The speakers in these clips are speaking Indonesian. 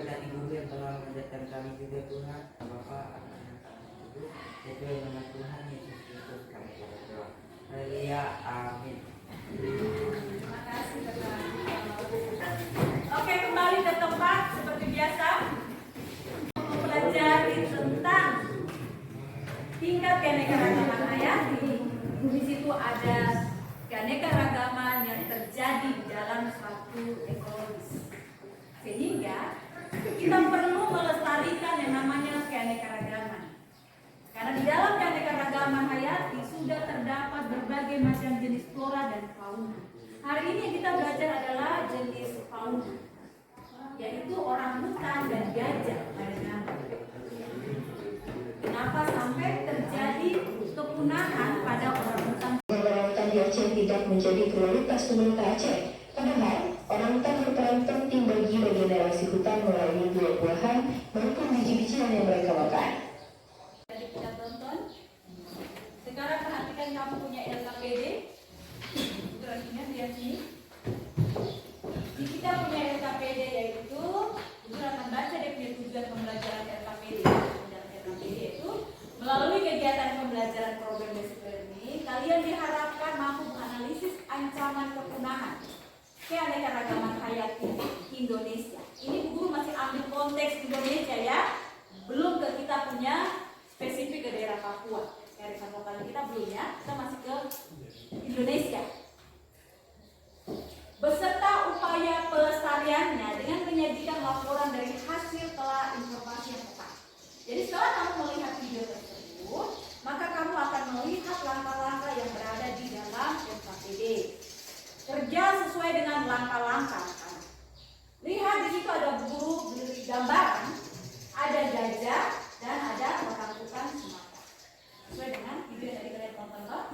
berkati guru yang telah mengajarkan kami juga Tuhan, Bapa, Anak, dan Roh Kudus. Itu nama Tuhan Yesus Kristus kami berdoa. Haleluya, amin. Terima kasih Bapak. Oke, kembali ke tempat seperti biasa. Mempelajari tentang tingkat keanekaragaman hayati. Di situ ada keanekaragaman yang terjadi di dalam suatu ekologis. Sehingga kita perlu melestarikan yang namanya keanekaragaman. Karena di dalam keanekaragaman hayati sudah terdapat berbagai macam jenis flora dan fauna. Hari ini yang kita belajar adalah jenis fauna, yaitu orangutan dan gajah pada nama. Kenapa sampai terjadi kepunahan pada orangutan? Orangutan di Aceh tidak menjadi prioritas pemerintah Aceh. Padahal orangutan berperan penting bagi regenerasi hutan melalui buah-buahan maupun biji-bijian yang mereka makan. Jadi kita tonton. Sekarang perhatikan kamu punya LKPD. Grafiknya lihat sini. Jadi kita punya LKPD yaitu Ibu akan baca dia punya tujuan pembelajaran LKPD. LKPD itu melalui kegiatan pembelajaran program basic learning, kalian diharapkan mampu menganalisis ancaman kepunahan keanekaragaman hayati Indonesia. Ini guru masih ambil konteks Indonesia ya, belum ke kita punya spesifik ke daerah Papua. Kearifan lokal kita belum ya, kita masih ke Indonesia. Beserta upaya pelestariannya dengan menyajikan laporan dari hasil telah informasi yang tepat. Jadi setelah kamu melihat video tersebut, maka kamu akan melihat langkah-langkah yang berada di dalam LKPD. Kerja sesuai dengan langkah-langkah. Lihat di situ ada buku gambaran, ada gajah dan ada orangutan Sumatera. Sesuai dengan video yang tadi kalian tonton toh?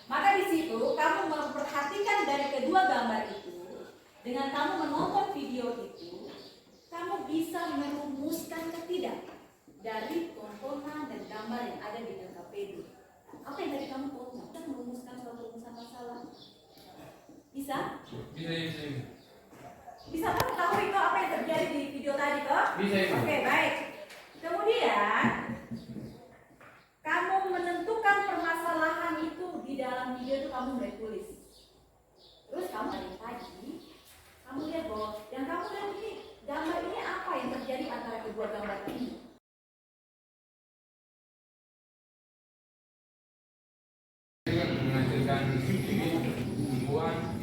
Maka di situ kamu memperhatikan dari kedua gambar itu, dengan kamu menonton video itu, kamu bisa merumuskan ketidak dari tontonan dan gambar yang ada di LKPD. Apa yang tadi kamu tonton? Kita merumuskan suatu rumusan masalah. Bisa? Bisa. Bisa kan tahu itu apa yang terjadi di video tadi toh? Bisa. Oke, baik. Kemudian kamu menentukan permasalahan itu di dalam video itu kamu mulai tulis. Terus kamu balik lagi, kamu lihat bahwa yang kamu lihat ini gambar ini apa yang terjadi antara kedua gambar ini. Menghasilkan tumbuhan.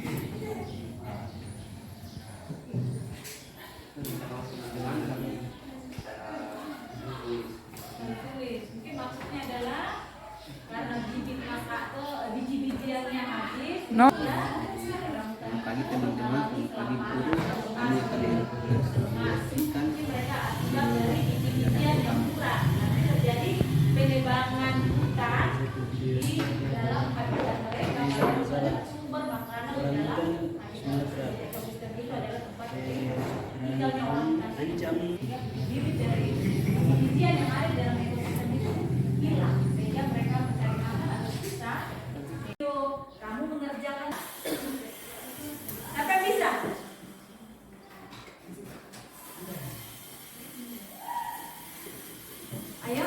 Mungkin maksudnya adalah karena biji-bijiannya habis. No. Pagi teman-teman, pagi guru, kami kalian bersihkan. Mereka akibat dari biji-bijian yang kurang. Nanti terjadi penebangan hutan di dalam habitat mereka. Karena itu adalah sumber makanan di dalam habitat. Ekosistem itu adalah tempat tinggalnya orang hutan. Sehingga bibit dari biji-bijian yang ada di dalam ekosistem itu hilang. Sehingga mereka mencari makan atau susah. Kamu mengerjakan apa bisa? Ayo,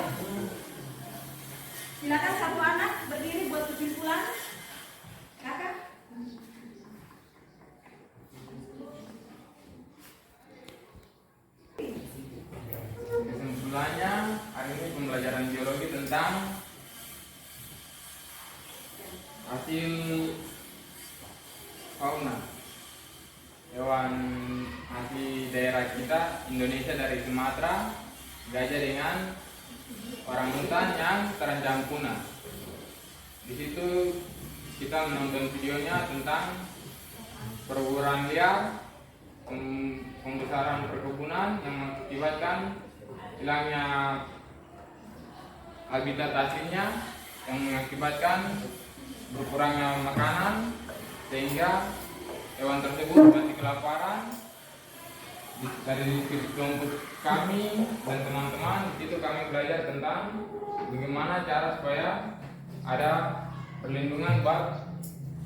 silakan satu anak berdiri buat kesimpulan. Kakak. Kesimpulannya, hari ini pembelajaran biologi tentang hasil fauna hewan asli daerah kita Indonesia dari Sumatera, gajah dengan orangutan yang terancam punah. Di situ kita menonton videonya tentang perburuan liar, pembesaran perkebunan yang mengakibatkan hilangnya habitat aslinya, yang mengakibatkan berkurangnya makanan sehingga hewan tersebut mati kelaparan. Dari kelompok kami dan teman-teman di situ kami belajar tentang bagaimana cara supaya ada perlindungan buat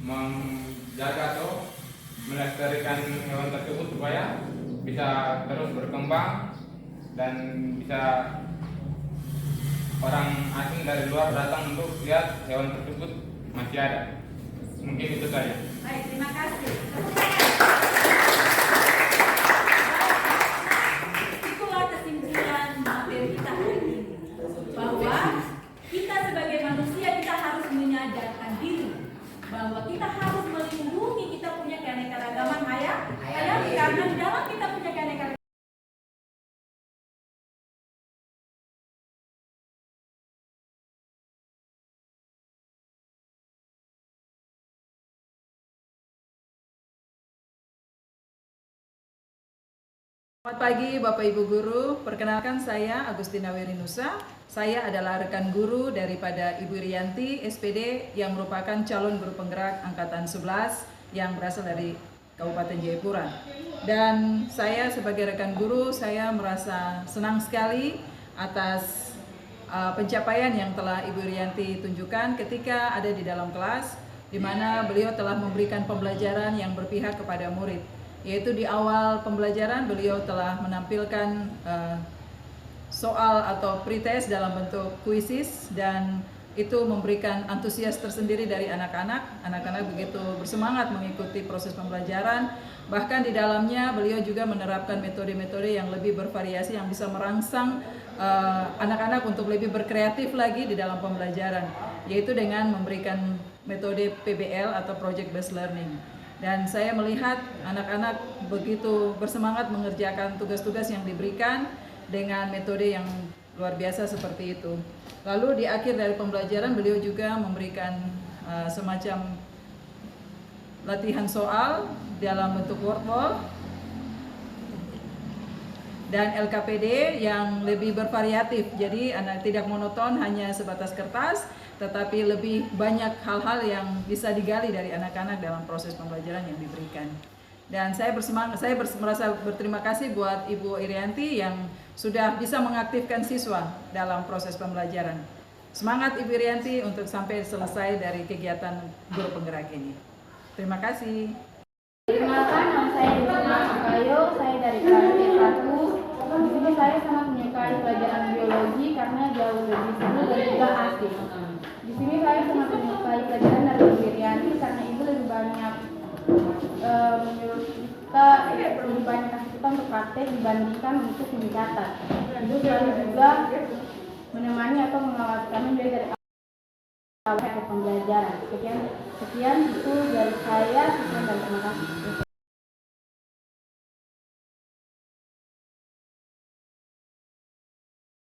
menjaga atau melestarikan hewan tersebut supaya bisa terus berkembang dan bisa orang asing dari luar datang untuk lihat hewan tersebut masih ada. Mungkin itu saja. Baik, terima kasih. Itulah kesimpulan materi kita hari ini, bahwa kita sebagai manusia kita harus menyadarkan diri bahwa kita harus melindungi kita punya keanekaragaman hayati, karena di dalam kita punya keanekaragaman Selamat pagi Bapak Ibu Guru, perkenalkan saya Agustina Wirinusa. Saya adalah rekan guru daripada Ibu Irianti, SPD, yang merupakan calon guru penggerak Angkatan 11 yang berasal dari Kabupaten Jayapura. Dan saya sebagai rekan guru, saya merasa senang sekali atas pencapaian yang telah Ibu Irianti tunjukkan ketika ada di dalam kelas, di mana beliau telah memberikan pembelajaran yang berpihak kepada murid. Yaitu di awal pembelajaran beliau telah menampilkan soal atau pretest dalam bentuk kuisis, dan itu memberikan antusias tersendiri dari anak-anak. Anak-anak begitu bersemangat mengikuti proses pembelajaran. Bahkan di dalamnya beliau juga menerapkan metode-metode yang lebih bervariasi yang bisa merangsang anak-anak untuk lebih berkreatif lagi di dalam pembelajaran, yaitu dengan memberikan metode PBL atau Project Based Learning. Dan saya melihat anak-anak begitu bersemangat mengerjakan tugas-tugas yang diberikan dengan metode yang luar biasa seperti itu. Lalu di akhir dari pembelajaran beliau juga memberikan semacam latihan soal dalam bentuk word wall dan LKPD yang lebih bervariatif. Jadi anak tidak monoton hanya sebatas kertas, tetapi lebih banyak hal-hal yang bisa digali dari anak-anak dalam proses pembelajaran yang diberikan. Dan saya merasa berterima kasih buat Ibu Irianti yang sudah bisa mengaktifkan siswa dalam proses pembelajaran. Semangat Ibu Irianti untuk sampai selesai dari kegiatan guru penggerak ini. Terima kasih. Perkenalkan, nama saya Desma Akayo, saya dari kelas 1. Di sini saya sangat menyukai pelajaran biologi karena jauh lebih seru dan juga asik. Di sini saya sangat menyukai pelajaran dari Ibu Irianti karena Ibu lebih banyak menyuruh kita, lebih banyak kasih kita untuk praktek dibandingkan untuk mencatat. Ibu selalu juga menemani atau mengawasi kami dari awal pembelajaran. Sekian itu dari saya, dan terima kasih.